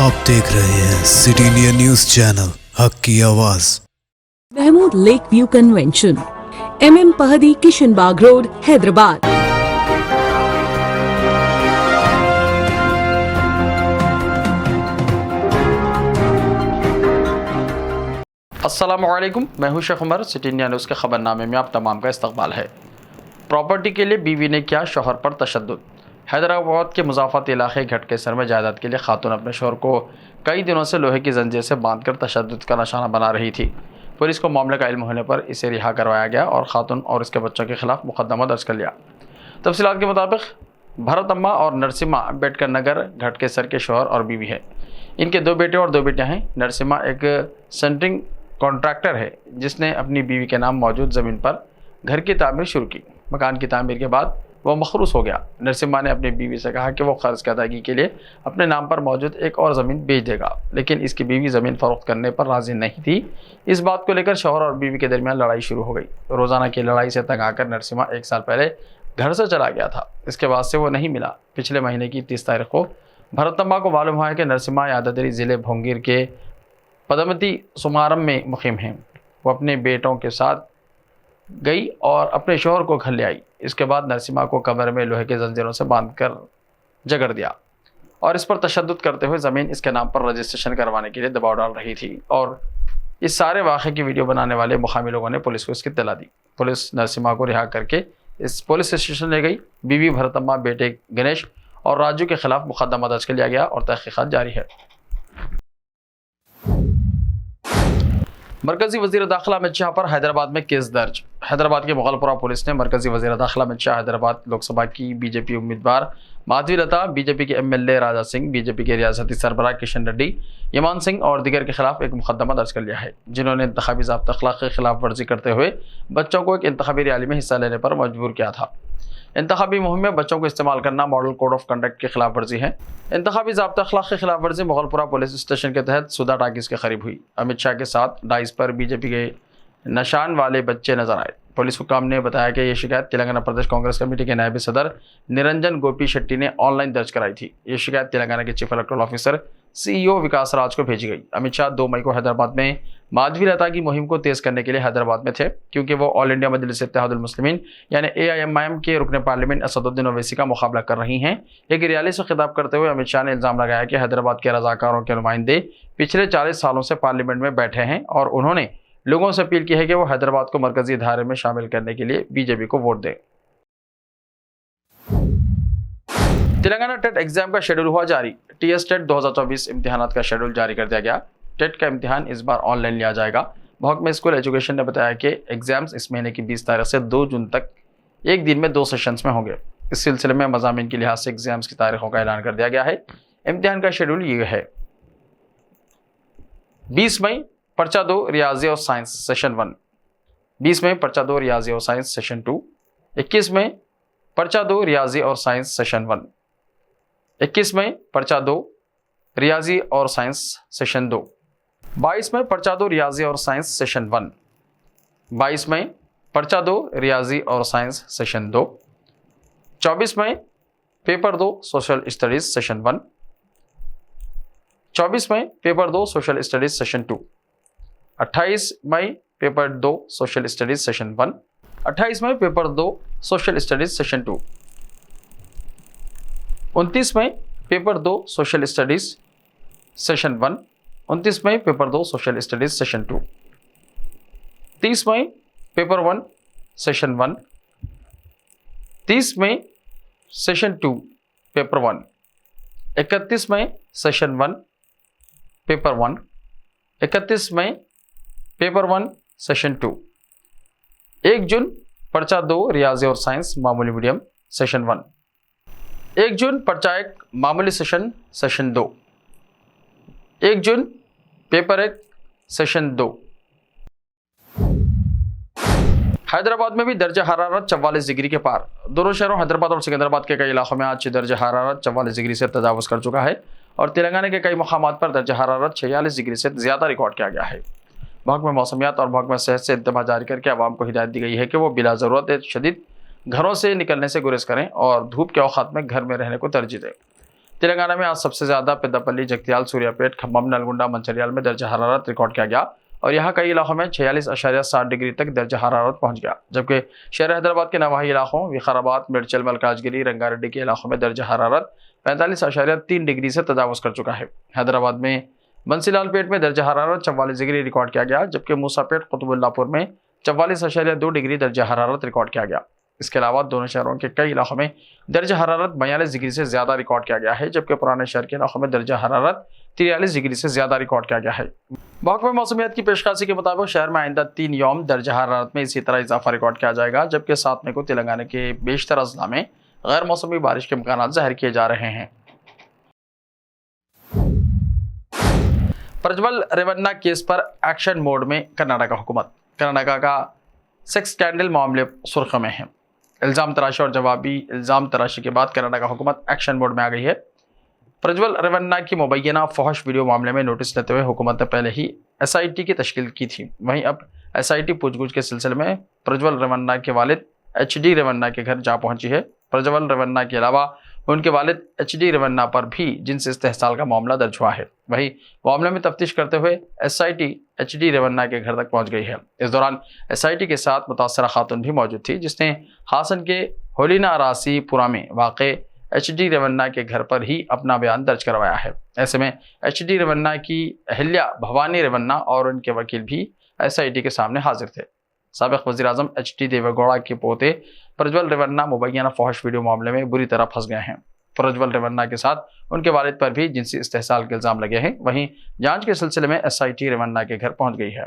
आप देख रहे हैं सिटी इंडिया न्यूज चैनल, हक की आवाज। Mahmood lake view convention, MM Pahadi, Kishanbagh road, Hyderabad. अस्सलामुअलैकुम, मैं हूं Sheikh Umar. City India News के खबरनामे में आप तमाम का इस्तकबाल है। प्रॉपर्टी के लिए बीवी ने किया शौहर पर तशद्दुद। हैदराबाद के मुज़ाफ़त इलाके घटकेसर में जायदाद के लिए खातून अपने शौहर को कई दिनों से लोहे की जंजीर से बांधकर तशद्दुद का निशाना बना रही थी। पुलिस को मामले का इल्म होने पर इसे रिहा करवाया गया और खातून और इसके बच्चों के खिलाफ मुकदमा दर्ज कर लिया। तफसीलात के मुताबिक भरत अम्मा और नरसिम्हा अम्बेडकर नगर घटकेसर के शौहर और बीवी है। इनके 2 बेटे और 2 बेटियाँ हैं। नरसिम्हा एक सेंटरिंग कॉन्ट्रैक्टर है जिसने अपनी बीवी के नाम मौजूद ज़मीन पर घर की तामीर शुरू की। मकान की तामीर के बाद वो मखरूस हो गया। नरसिम्हा ने अपनी बीवी से कहा कि वो कर्ज की अदायगी के लिए अपने नाम पर मौजूद एक और ज़मीन बेच देगा, लेकिन इसकी बीवी ज़मीन फ़रोख्त करने पर राज़ी नहीं थी। इस बात को लेकर शौहर और बीवी के दरमियान लड़ाई शुरू हो गई। रोज़ाना की लड़ाई से तंग आकर नरसिम्हा 1 साल पहले घर से चला गया था। इसके बाद से वो नहीं मिला। पिछले महीने की 30 तारीख को भरतम्मा को मालूम हुआ है कि नरसिम्हा यादाद्री ज़िले भोंगीर के पदमती सुमारम में मुकीम हैं। वो अपने बेटों के साथ गई और अपने शौहर को घर ले आई। इसके बाद नरसिम्हा को कमरे में लोहे के जंजीरों से बांधकर जकड़ दिया और इस पर तशद्दुद करते हुए ज़मीन इसके नाम पर रजिस्ट्रेशन करवाने के लिए दबाव डाल रही थी। और इस सारे वाक़े की वीडियो बनाने वाले मुकामी लोगों ने पुलिस को इसकी इत्तला दी। पुलिस नरसिम्हा को रिहा करके इस पुलिस स्टेशन ले गई। बीवी भरतम्मा, बेटे गणेश और राजू के खिलाफ मुकदमा दर्ज कर लिया गया और तहकीकात जारी है। मरकजी वज़ीर दाखिला अमित शाह पर हैदराबाद में केस दर्ज। हैदराबाद के मुगलपुरा पुलिस ने मरकजी वज़ीर दाखिला अमित शाह, हैदराबाद लोकसभा की बीजेपी उम्मीदवार माधवी लता, बीजेपी के MLA राजा सिंह, बीजेपी के रियासती सरबराह किशन रेड्डी, यमान सिंह और दीगर के खिलाफ एक मुकदमा दर्ज कर लिया है, जिन्होंने इंतखाबी ज़ाब्ता अखलाक की खिलाफ वर्जी करते हुए बच्चों को एक इंतखाबी रैली में हिस्सा लेने पर मजबूर किया था। इंतखाबी मुहिम में बच्चों को इस्तेमाल करना मॉडल कोड ऑफ कंडक्ट की खिलाफ वर्जी है। इंतखाबी ज़ाब्ता अखलाक की खिलाफ वर्जी मुगलपुरा पुलिस स्टेशन के तहत सुधा टाकिस के करीब हुई। अमित शाह के साथ डाइस पर बीजेपी के निशान वाले बच्चे नजर आए। पुलिस हुकाम ने बताया कि यह शिकायत तेलंगाना प्रदेश कांग्रेस कमेटी के नायब सदर निरंजन गोपी शेट्टी ने ऑनलाइन दर्ज कराई थी। ये शिकायत तेलंगाना के चीफ इलेक्टोरल ऑफिसर CEO विकास राज को भेजी गई। अमित शाह 2 मई को हैदराबाद में माधवी लता की मुहिम को तेज करने के लिए हैदराबाद में थे, क्योंकि वो ऑल इंडिया मजलिस इत्तेहादुल मुस्लिमीन यानी AIMIM के रुकन पार्लियामेंट असदुद्दीन ओवैसी का मुकाबला कर रही हैं। एक रैली से खिताब करते हुए अमित शाह ने इल्ज़ाम लगाया कि हैदराबाद के रज़ाकारों के नुमाइंदे पिछले 40 सालों से पार्लियामेंट में बैठे हैं और उन्होंने लोगों से अपील की है कि वो हैदराबाद को मरकजी धारे में शामिल करने के लिए बीजेपी को वोट दें। तेलंगाना टेट एग्जाम का शेड्यूल हुआ जारी। TS टेट 2024 इम्तिहानात का शेड्यूल जारी कर दिया गया। टेट का इम्तिहान इस बार ऑनलाइन लिया जाएगा। महकमा स्कूल एजुकेशन ने बताया कि एग्जाम्स इस महीने की 20 तारीख से 2 जून तक एक दिन में 2 सेशंस में होंगे। इस सिलसिले में मज़ामीन के लिहाज से एग्जाम्स की तारीखों का ऐलान कर दिया गया है। इम्तिहान का शेड्यूल ये है: 20 मई पर्चा 2 रियाजी और साइंस सेशन 1, 20 मई पर्चा 2 रियाजी और साइंस सेशन 2, 21 मई पर्चा 2 रियाजी और साइंस सेशन 1, 21 मई पर्चा 2 रियाजी और साइंस सेशन 2, 22 मई पर्चा 2 रियाजी और साइंस सेशन 1, 22 मई पर्चा 2 रियाजी और साइंस सेशन 2, 24 मई पेपर 2 सोशल स्टडीज सेशन 1, 24 मई पेपर 2 सोशल स्टडीज सेशन 2, 28 मई पेपर 2 सोशल स्टडीज सेशन 1, 28 मई पेपर 2 सोशल स्टडीज सेशन 2, 29 मई पेपर 2 सोशल स्टडीज सेशन 1, 29 मई पेपर 2 सोशल स्टडीज सेशन 2, 30 मई paper 1 session 1, 30 मई session 2 paper 1, 31 मई session 1 paper 1, 31 मई paper 1 session 2, 1 जून पर्चा 2 रियाजी और science मामूली medium session 1, 1 जून पर्चा 1 मामूली session 2, 1 जून paper 1 session 2। Hyderabad में भी दर्जा हरारत 44 degree के पार। दोनों शहरों हैदराबाद और सिकंदराबाद के कई इलाकों में आज दर्जा हरारत 44 डिग्री से तजावुज़ कर चुका है और तेलंगाना के कई मकामात पर दर्जा हरारत 46 डिग्री से ज़्यादा रिकॉर्ड किया गया है। महकमा मौसमियात और महकमा सेहत से इंतबाह जारी करके आवाम को हिदायत दी गई है कि वो बिला ज़रूरत शदीद घरों से निकलने से गुरेज करें और धूप के औकात में घर में रहने को तरजीह दें। तेलंगाना में आज सबसे ज़्यादा पेद्दापल्ली, जगत्याल, सूर्यापेट, खम्मम, नलगुंडा, मंचिर्याल में दर्ज हरारत रिकॉर्ड किया गया और यहाँ कई इलाकों में 46.7 डिग्री तक दर्ज हरारत पहुंच गया, जबकि शहर हैदराबाद के नवाही इलाकों विकाराबाद, मिर्चल, मलकाजगिरी, रंगारेड्डी के इलाकों में दर्ज हरारत 45.3 डिग्री से तजावुज कर चुका है। हैदराबाद में बंसीलालपेट में दर्ज हरारत 44 डिग्री रिकॉर्ड किया गया, जबकि मूसापेट, कुतुबुल्लापुर में 44.2 डिग्री दर्ज हरारत रिकॉर्ड किया गया। इसके अलावा दोनों शहरों के कई इलाकों में दर्ज हरारत 42 डिग्री से ज़्यादा रिकॉर्ड किया गया है, जबकि पुराने शहर के इलाकों में दर्ज हरारत 43 डिग्री से ज़्यादा रिकॉर्ड किया गया है। महकमे मौसमियात की पेशकशी के मुताबिक शहर में आइंदा 3 यौम दर्ज हरारत में इसी तरह इजाफा रिकॉर्ड किया जाएगा, जबकि 7 मई को तेलंगाना के बेशतर अजला में गैर मौसमी बारिश के इम्कान जाहिर किए जा रहे हैं। प्रज्वल रेवन्ना केस पर एक्शन मोड में कर्नाटक हुकूमत। कर्नाटक का सेक्स स्कैंडल मामले सुर्ख में है। इल्ज़ाम तराशी और जवाबी इल्ज़ाम तराशी के बाद कर्नाटक हुकूमत एक्शन मोड में आ गई है। प्रज्वल रेवन्ना की मुबैना फहश वीडियो मामले में नोटिस लेते हुए हुकूमत ने पहले ही SIT की तश्कील की थी। वहीं अब SIT पूछगछ के सिलसिले में प्रज्वल रेवन्ना के वालिद HD रेवन्ना के घर जा पहुंची है। प्रज्वल रेवन्ना के अलावा उनके वालिद HD रेवन्ना पर भी जिनसी इस्तेहसाल का मामला दर्ज हुआ है। वहीं मामले में तफ्तीश करते हुए SIT HD रेवन्ना के घर तक पहुंच गई है। इस दौरान SIT के साथ मुतासरा खातून भी मौजूद थी, जिसने हासन के होलिना रासीपुरा में वाक़े HD रेवन्ना के घर पर ही अपना बयान दर्ज करवाया है। ऐसे में HD रेवन्ना की अहिल्या भवानी रेवन्ना और उनके वकील भी SIT के सामने हाजिर थे। साबिक़ वज़ीर-ए-आज़म HD देवेगौड़ा के पोते प्रज्वल रेवन्ना मुबैना फहश वीडियो मामले में बुरी तरह फंस गए हैं। प्रज्वल रेवन्ना के साथ उनके वालिद पर भी जिनसी इस्तेहसाल के इल्ज़ाम लगे हैं। वहीं जांच के सिलसिले में SIT रेवन्ना के घर पहुंच गई है।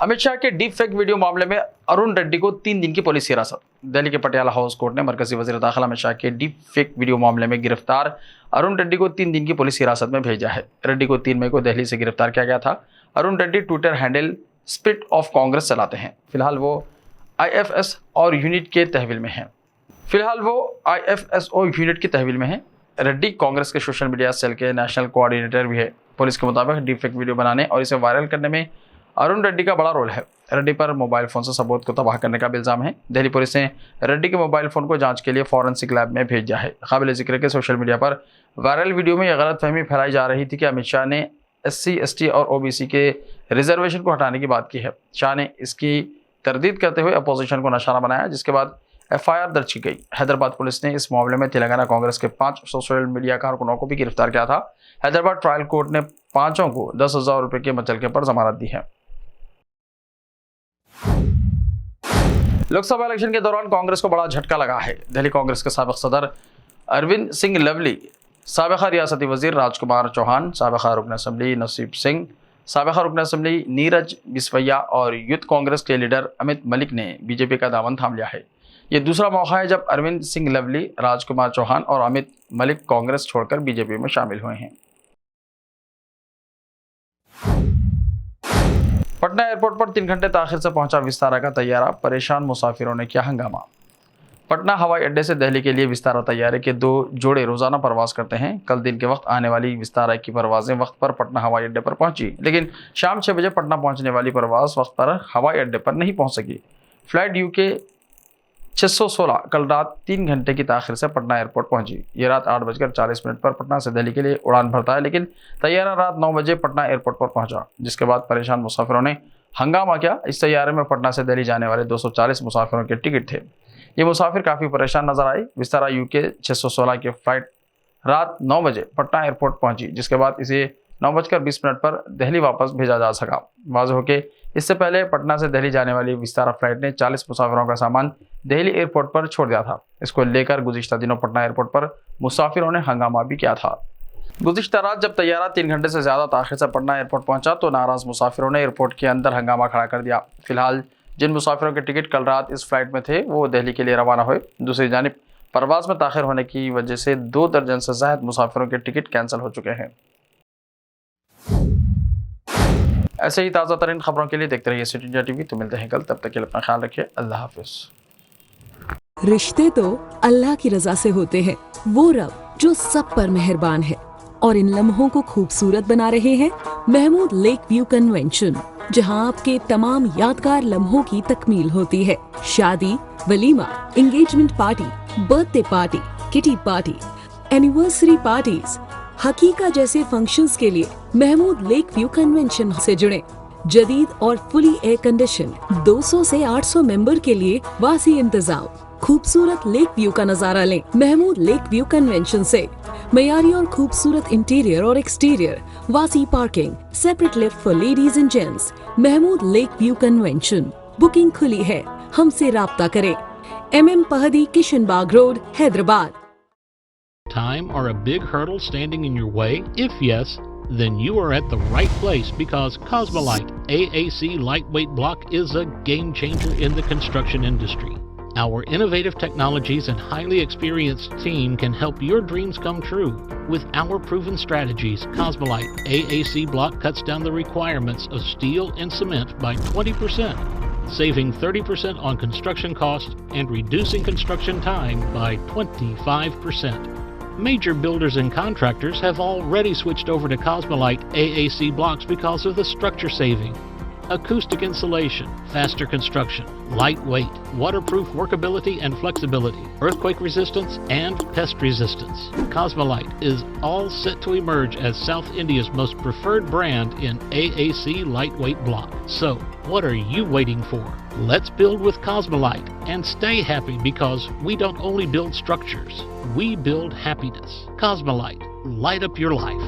अमित शाह के डीप फेक वीडियो मामले में अरुण रेड्डी को 3 दिन की पुलिस हिरासत। दिल्ली के पटियाला हाउस कोर्ट ने मरकजी वज़ीर दाखिला अमित शाह के डीप फेक वीडियो मामले में गिरफ्तार अरुण रेड्डी को 3 दिन की पुलिस हिरासत में भेजा है। रेड्डी को 3 मई को दिल्ली से गिरफ्तार किया गया था। Arun Reddy Twitter handle spirit of Congress चलाते हैं। फिलहाल वो IFS और यूनिट के तहवील में हैं। यूनिट की तहवील में है। रेड्डी कांग्रेस के सोशल मीडिया सेल के नेशनल कोऑर्डिनेटर भी है। पुलिस के मुताबिक डीप फेक वीडियो बनाने और इसे वायरल करने में अरुण रेड्डी का बड़ा रोल है। रेड्डी पर मोबाइल फ़ोन से सबूत को तबाह करने का भी इल्ज़ाम है। दिल्ली पुलिस ने रेड्डी के मोबाइल फ़ोन को जांच के लिए फॉरेंसिक लैब में भेजा है। काबिल जिक्र के सोशल मीडिया पर वायरल वीडियो में यह गलतफहमी फैलाई जा रही थी कि अमित शाह ने SC, ST और OBC के रिजर्वेशन को हटाने की बात की है। शाह ने इसकी तरदीद करते हुए अपोजिशन को निशाना बनाया, जिसके बाद FIR दर्ज की गई। हैदराबाद पुलिस ने इस मामले में तेलंगाना कांग्रेस के 5 सोशल मीडिया कारकुनों को भी गिरफ्तार किया था। हैदराबाद ट्रायल कोर्ट ने 5 को 10,000 रुपये के मुचलके पर जमानत दी है। लोकसभा इलेक्शन के दौरान कांग्रेस को बड़ा झटका लगा है। दिल्ली कांग्रेस के साबिक़ सदर अरविंद सिंह लवली, साबिक़ा रियासती वज़ीर राजकुमार चौहान, साबिक़ा रुकन असम्बली नसीब सिंह, साबिक़ा रुकन असम्बली नीरज बिस्वैया और यूथ कांग्रेस के लीडर अमित मलिक ने बीजेपी का दामन थाम लिया है। ये दूसरा मौका है जब अरविंद सिंह लवली, राजकुमार चौहान और अमित मलिक कांग्रेस छोड़कर बीजेपी में शामिल हुए हैं। पटना एयरपोर्ट पर 3 घंटे ताखिर से पहुंचा विस्तारा का तैयारा, परेशान मुसाफिरों ने किया हंगामा। पटना हवाई अड्डे से दिल्ली के लिए विस्तारा तैयारे के 2 जोड़े रोजाना परवास करते हैं। कल दिन के वक्त आने वाली विस्तारा की परवाजें वक्त पर पटना हवाई अड्डे पर पहुंची, लेकिन शाम 6 बजे पटना पहुंचने वाली परवाज वक्त पर हवाई अड्डे पर नहीं पहुंच सकी। फ्लाइट UK 616 कल रात 3 घंटे की ताखिर से पटना एयरपोर्ट पहुंची। ये रात 8:40 पर पटना से दिल्ली के लिए उड़ान भरता है, लेकिन तैयारा रात 9 बजे पटना एयरपोर्ट पर पहुंचा, जिसके बाद परेशान मुसाफिरों ने हंगामा किया। इस तैयारे में पटना से दिल्ली जाने वाले 240 मुसाफिरों के टिकट थे। ये मुसाफिर काफ़ी परेशान नजर आए। विस्तारा UK 616 की फ्लाइट रात 9 बजे पटना एयरपोर्ट पहुंची, जिसके बाद इसे 9:20 पर दिल्ली वापस भेजा जा सका। वाज़ेह हो के इससे पहले पटना से दिल्ली जाने वाली विस्तारा फ्लाइट ने 40 मुसाफिरों का सामान दिल्ली एयरपोर्ट पर छोड़ दिया था। इसको लेकर गुज़िश्ता दिनों पटना एयरपोर्ट पर मुसाफिरों ने हंगामा भी किया था। गुज़िश्ता रात जब तैयारा 3 घंटे से ज़्यादा ताख़िर से पटना एयरपोर्ट पहुंचा तो नाराज़ मुसाफिरों ने एयरपोर्ट के अंदर हंगामा खड़ा कर दिया। फिलहाल जिन मुसाफिरों के टिकट कल रात इस फ्लाइट में थे वो दिल्ली के लिए रवाना हुए। दूसरी जानिब परवाज़ में ताख़िर होने की वजह से 2 दर्जन से ज़ायद मुसाफिरों के टिकट कैंसिल हो चुके हैं। ऐसे ही ताज़ा तरीन खबरों के लिए देखते रहिए सिटी इंडिया TV। तो मिलते हैं कल, तब तक के लिए अपना ख्याल रखिए। अल्लाह हाफिज़। रिश्ते तो अल्लाह की रजा से होते हैं, वो रब जो सब पर मेहरबान है। और इन लम्हों को खूबसूरत बना रहे हैं महमूद लेक व्यू कन्वेंशन, जहां आपके तमाम यादगार लम्हों की तकमील होती है। शादी, वलीमा, engagement party, birthday party, kitty party, anniversary parties, हकीका जैसे फंक्शंस के लिए महमूद लेक व्यू कन्वेंशन से जुड़े। जदीद और फुली एयर कंडीशन 200 से 800 मेंबर के लिए वासी इंतजाम। खूबसूरत लेक व्यू का नजारा लें महमूद लेक व्यू कन्वेंशन से। मयारी और खूबसूरत इंटीरियर और एक्सटीरियर, वासी parking, separate lift for ladies and gents. Mahmood lake view convention. Booking खुली है, हमसे राब्ता करें। MM Pahadi, Kishan Bagh road, Hyderabad. Time or a big hurdle standing in your way? If yes, then you are at the right place, because Cosmolite AAC lightweight block is a game changer in the construction industry. Our innovative technologies and highly experienced team can help your dreams come true. With our proven strategies, Cosmolite AAC block cuts down the requirements of steel and cement by 20%, saving 30% on construction costs and reducing construction time by 25%. Major builders and contractors have already switched over to Cosmolite AAC blocks because of the structure saving. Acoustic insulation, faster construction, lightweight, waterproof workability and flexibility, earthquake resistance and pest resistance. Cosmolite is all set to emerge as South India's most preferred brand in AAC lightweight block. So, what are you waiting for? Let's build with Cosmolite and stay happy, because we don't only build structures, we build happiness. Cosmolite, light up your life.